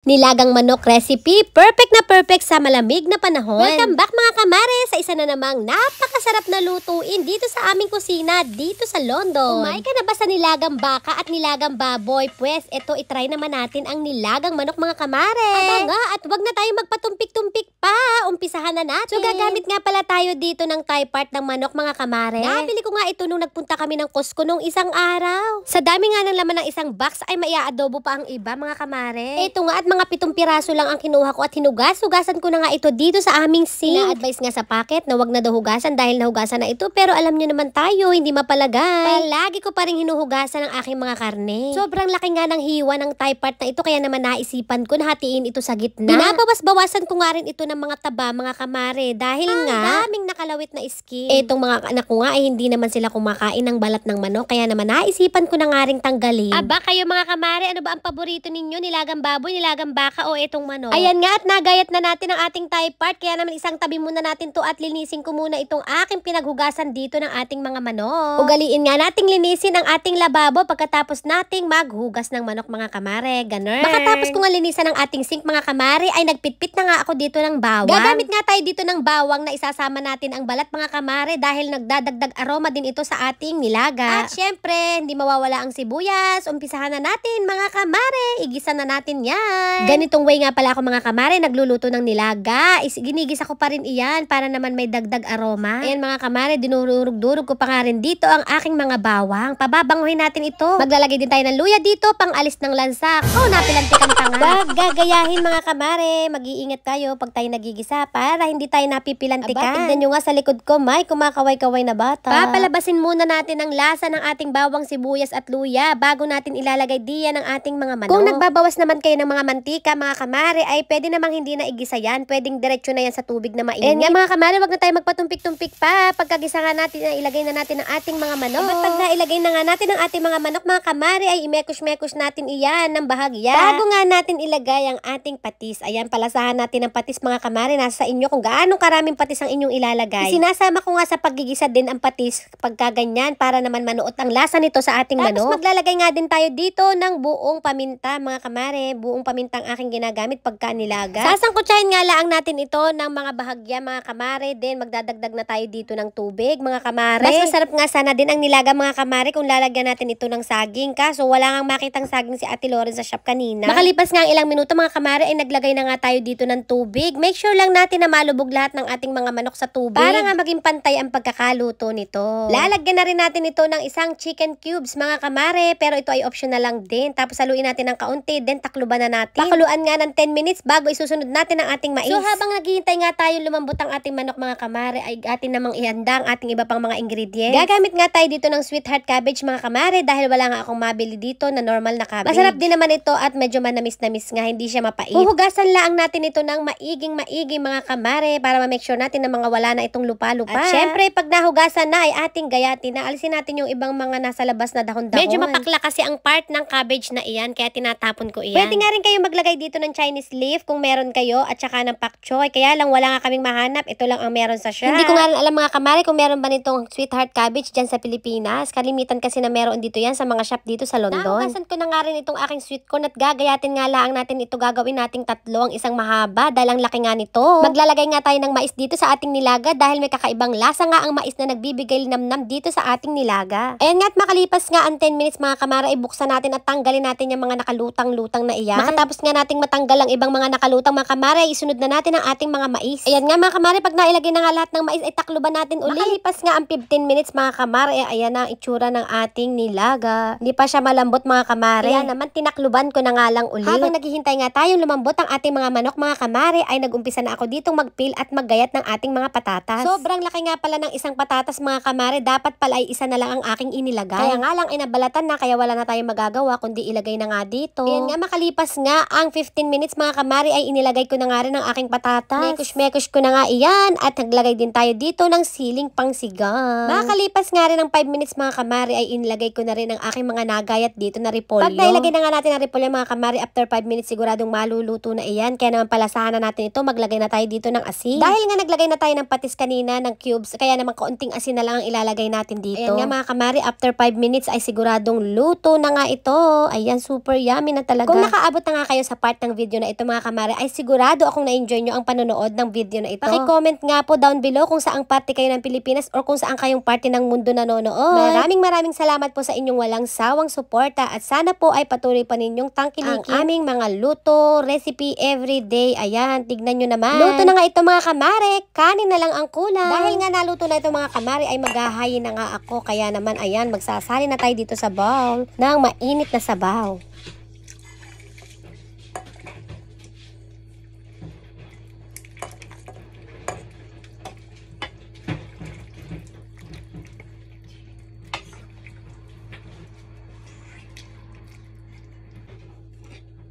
Nilagang manok recipe, perfect na perfect sa malamig na panahon. Welcome back mga kamare sa isa na namang napakasarap na lutuin dito sa aming kusina dito sa London. Umay ka na ba sa nilagang baka at nilagang baboy? Pues eto, itry naman natin ang nilagang manok mga kamare. Aba nga, at wag na tayo magpatumpik-tumpik pa. Umpisahan na natin. So gagamit nga pala tayo dito ng thigh part ng manok mga kamare. Nabili ko nga ito nung nagpunta kami ng Costco nung isang araw. Sa dami nga ng laman ng isang box ay maiaadobo pa ang iba mga kamare. Ito nga at mga 7 piraso lang ang kinuha ko at hinugas-hugasan ko na nga ito dito sa aming sink. Na-advise nga sa packet na wag na daw hugasan dahil nahugasan na ito, pero alam nyo naman tayo, hindi mapalagay. Palagi ko pa rin hinuhugasan ang aking mga karne. Sobrang laki nga ng hiwa ng thigh part na ito, kaya naman naisipan ko na hatiin ito sa gitna. Binabawas-bawasan ko nga rin ito ng mga taba mga kamare dahil nga daming nakalawit na skin. Etong mga anak ko nga ay hindi naman sila kumakain ng balat ng manok, kaya naman naisipan ko na nga rin tanggalin. Aba kayo mga kamare, ano ba ang paborito ninyo? Nilagang baboy, nilagang baka o itong manok? Ayan nga at nagayat na natin ang ating thigh part, kaya naman isang tabi muna natin to at linisin ko muna itong aking pinaghugasan dito ng ating mga manok. Ugaliin nga nating linisin ang ating lababo pagkatapos nating maghugas ng manok mga kamare. Ganun. Makatapos ko nga linisan ang ating sink mga kamare ay nagpitpit na nga ako dito ng bawang. Gagamit nga tayo dito ng bawang na isasama natin ang balat mga kamare dahil nagdadagdag aroma din ito sa ating nilaga. At syempre, hindi mawawala ang sibuyas. Umpisahan na natin mga kamare. Igisa na natin yan. Ganitong way nga pala ako mga kamare nagluluto ng nilaga. Ginigisa ko pa rin iyan para naman may dagdag aroma. Ayan mga kamare, dinururog-durog ko pa nga rin dito ang aking mga bawang. Pababanguhin natin ito. Maglalagay din tayo ng luya dito pang alis ng lansak. Oh, napilantikan pa nga. Gagayahin mga kamare. Mag-iingat tayo pag tayo nagigisa para hindi tayo napipilantikan. Aba, tignan nyo nga sa likod ko, may kumakaway-kaway na bata. Papalabasin muna natin ang lasa ng ating bawang, sibuyas at luya bago natin ilalagay diyan ang ating mga manok. Kung nagbabawas naman kayo ng mga mantika mga kamare ay pwede namang hindi na igisa yan. Pwedeng diretso na yan sa tubig na mainit. Nga mga kamare, wag na tayo magpatumpik-tumpik pa. Pagkagisa nga natin, ilagay na natin ang ating mga manok. At pag nailagay na nga natin ang ating mga manok mga kamare ay imekush-mekush natin iyan ng bahagya. Bago nga natin ilagay ang ating patis. Ayan, palasahan natin ang patis mga kamare. Nasa inyo kung gaano karaming patis ang inyong ilalagay. Sinasama ko nga sa paggigisa din ang patis pagkaganyan para naman manuot ang lasa nito sa ating manok. Tapos maglalagay nga din tayo dito ng buong paminta mga kamare. Buong pamintang aking ginagamit pagka nilaga. Sasangkutsahin nga lang natin ito ng mga bahagya mga kamare. Then magdadagdag na tayo dito ng tubig mga kamare. Mas masarap nga sana din ang nilaga mga kamare kung lalagyan natin ito ng saging. Kaso wala nga makitang saging si Ate Loren sa shop kanina. Makalipas nga ang ilang minuto mga kamare ay naglagay na nga tayo dito ng tubig. Make sure lang natin na malubog lahat ng ating mga manok sa tubig para nga maging pantay ang pagkakaluto nito. Lalagyan na rin natin ito ng isang chicken cubes mga kamare, pero ito ay optional lang din. Tapos haluin natin ng kaunti, then takluban na natin. Pakuluan nga ng 10 minutes bago isusunod natin ang ating mais. So habang naghihintay nga tayo lumambot ang ating manok mga kamare ay atin namang ihanda ang ating iba pang mga ingredients. Gagamit nga tayo dito ng sweetheart cabbage mga kamare dahil wala nga akong mabili dito na normal na cabbage. Masarap din naman ito at medyo manamis-namis nga, hindi siya mapait. Huhugasan lang natin ito ng maiging mga kamare para ma-make sure natin na mga wala na itong lupa-lupa. At syempre pag nahugasan na ay ating gayatin na. Alisin natin yung ibang mga nasa labas na dahon-dahon. Medyo mapakla kasi ang part ng cabbage na iyan kaya tinatapon ko iyan. Pwede nga rin kayo maglagay dito ng Chinese leaf kung meron kayo at saka ng pak choy. Kaya lang wala nga kaming mahanap. Ito lang ang meron sa shop. Hindi ko nga alam mga kamare kung meron ba nitong sweetheart cabbage dyan sa Pilipinas. Kalimitan kasi na meron dito yan sa mga shop dito sa London. Nahugasan ko na nga rin itong aking sweet corn at gagayatin nga lang natin ito. Gagawin nating tatlo, ang isang mahaba dahil ang laki nga nito. Maglalagay nga tayo ng mais dito sa ating nilaga dahil may kakaibang lasa nga ang mais na nagbibigay namnam dito sa ating nilaga. Ayan nga at makalipas nga ang 10 minutes mga kamara ay buksan natin at tanggalin natin yung mga nakalutang-lutang na iyan. Makatapos nga nating matanggal ang ibang mga nakalutang mga kamara ay isunod na natin ang ating mga mais. Ayan nga mga kamara, pag nailagay na nga lahat ng mais ay takluban natin ulit. Makalipas nga ang 15 minutes mga kamara ay ayan na ang itsura ng ating nilaga. Hindi pa siya malambot mga kamara. Ayan naman tinakluban ko na nga lang ulit. Habang naghihintay nga tayong lumambot ang ating mga manok mga kamara ay nagumpisa na ako ditong magpil at maggayat ng ating mga patatas. Sobrang laki nga pala ng isang patatas mga kamara, dapat pala ay isa na lang ang aking inilagay. Kaya nga lang ay nabalatan na kaya wala na tayong magagawa kundi ilagay na nga dito. Ayan nga makalipas nga ang 15 minutes mga kamari ay inilagay ko na nga rin ang aking patatas. Mekush-mekush ko na nga iyan at naglagay din tayo dito ng siling pangsigang. Makalipas nga rin ng 5 minutes mga kamari ay inilagay ko na rin ang aking mga nagayat dito na repolyo. Pag nailagay na nga natin ang repolyo mga kamari after 5 minutes siguradong maluluto na iyan. Kaya naman palasahan na natin ito to, maglagay na tayo dito ng asin. Dahil nga naglagay na tayo ng patis kanina, ng cubes, kaya naman kaunting asin na lang ang ilalagay natin dito. Ayan nga mga kamari, after 5 minutes ay siguradong luto na nga ito. Ayan, super yummy na talaga. Kung nakaabot na nga kayo sa part ng video na ito mga kamari, ay sigurado akong na-enjoy nyo ang panonood ng video na ito. Paki-comment nga po down below kung saang parte kayo ng Pilipinas or kung saan kayong parte ng mundo nanonood. Maraming salamat po sa inyong walang sawang suporta at sana po ay patuloy pa ninyong tangkilikin ang aming mga luto, recipe everyday. Ayan, tignan nyo naman. Luto na nga ito mga kamari, kanin na lang ang kulang. Dahil nga naluto na ito mga kamari ay maghahayin na nga ako. Kaya naman ayan, magsasali na tayo dito sa bowl ng mainit na sabaw.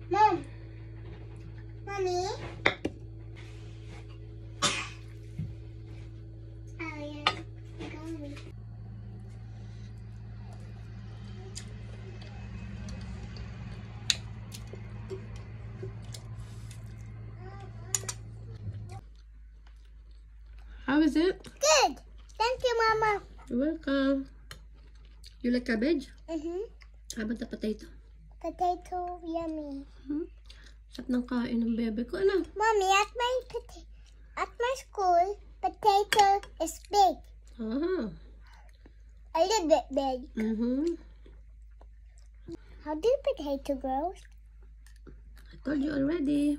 Mom! Mommy? Oh, yeah. Gummy. How is it? Good! Thank you, Mama. You're welcome. You like cabbage? Mm-hmm. How about the potato? Potato, yummy. Sarap ng kain ng bebe ko. Ano? Mommy, at my school, potato is big. Ah. A little bit big. Mm-hmm. How do potato grow? I told you already.